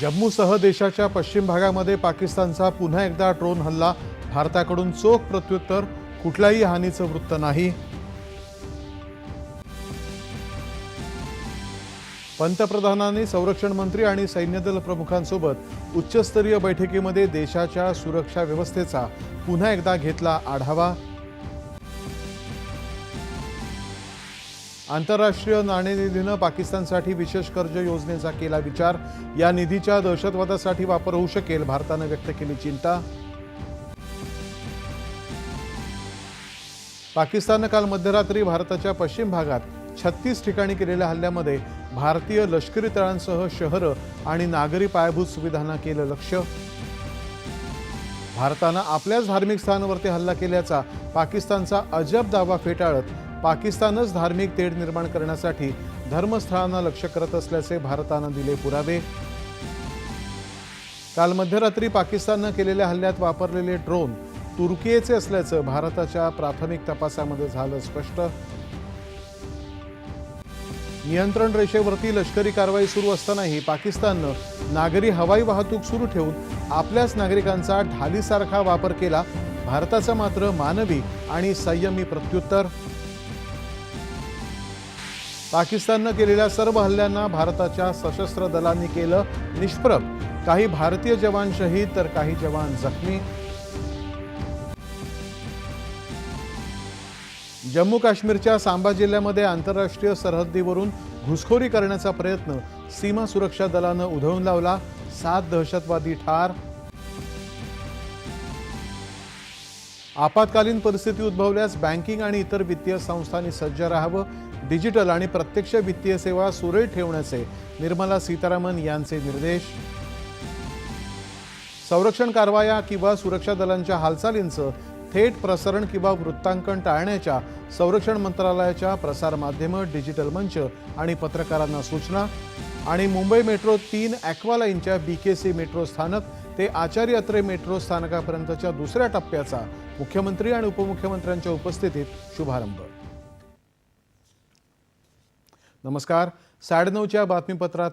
जम्मूसह देशाच्या पश्चिम भागामध्ये पाकिस्तानचा पुन्हा एकदा ड्रोन हल्ला। भारताकडून चोख प्रत्युत्तर, कुठल्याही हानीचं वृत्त नाही। पंतप्रधानांनी संरक्षण मंत्री आणि सैन्यदल प्रमुखांसोबत उच्चस्तरीय बैठकीमध्ये देशाच्या सुरक्षा व्यवस्थेचा पुन्हा एकदा घेतला आढावा। आंतरराष्ट्रीय नाणेनिधीनं पाकिस्तानसाठी विशेष कर्ज योजनेचा केला विचार। या निधीचा दहशतवादासाठी वापर होऊ शकेल, भारतानं व्यक्त केली चिंता। पाकिस्ताननं काल मध्यरात्री भारताच्या पश्चिम भागात 36 ठिकाणी केलेल्या हल्ल्यामध्ये भारतीय लष्करी तळांसह शहरं आणि नागरी पायाभूत सुविधांना केलं लक्ष्य। भारतानं आपल्याच धार्मिक स्थानांवरती हल्ला केल्याचा पाकिस्तानचा अजब दावा फेटाळत पाकिस्तानच धार्मिक तेढ निर्माण करण्यासाठी धर्मस्थळांना लक्ष्य करत असल्याचे भारतानं दिले पुरावे। काल मध्यरात्री पाकिस्ताननं केलेल्या हल्ल्यात वापरलेले ड्रोन तुर्कीचे असल्याचं भारताच्या प्राथमिक तपासामध्ये झालं स्पष्ट। नियंत्रण रेषेवरती लष्करी कारवाई सुरू असतानाही पाकिस्ताननं नागरी हवाई वाहतूक सुरू ठेवून आपल्याच नागरिकांचा ढालीसारखा वापर केला। भारताचं मात्र मानवी आणि संयमी प्रत्युत्तर। पाकिस्ताननं केलेल्या सर्व हल्ल्यांना भारताच्या सशस्त्र दलांनी केलं निष्प्रभ। काही भारतीय जवान शहीद तर काही जवान जखमी। जम्मू काश्मीरच्या सांबा जिल्ह्यामध्ये आंतरराष्ट्रीय सरहद्दीवरून घुसखोरी करण्याचा प्रयत्न सीमा सुरक्षा दलानं उधळून लावला। 7 दहशतवादी ठार। आपत्कालीन परिस्थिती उद्भवल्यास बँकिंग आणि इतर वित्तीय संस्थांनी सज्ज राहावं। डिजिटल आणि प्रत्यक्ष वित्तीय सेवा सुरळीत ठेवण्याचे निर्मला सीतारामन यांचे निर्देश। संरक्षण कारवाया किंवा सुरक्षा दलांच्या हालचालींचं थेट प्रसारण किंवा वृत्तांकन टाळण्याच्या संरक्षण मंत्रालयाच्या प्रसार माध्यमं, डिजिटल मंच आणि पत्रकारांना सूचना। आणि मुंबई मेट्रो 3 ॲक्वालाईनच्या BKC मेट्रो स्थानक ते आचार्य अत्रे मेट्रो स्थानकापर्यंतच्या दुसऱ्या टप्प्याचा मुख्यमंत्री आणि उपमुख्यमंत्र्यांच्या उपस्थितीत शुभारंभ। नमस्कार, 9:30च्या बातमीपत्रात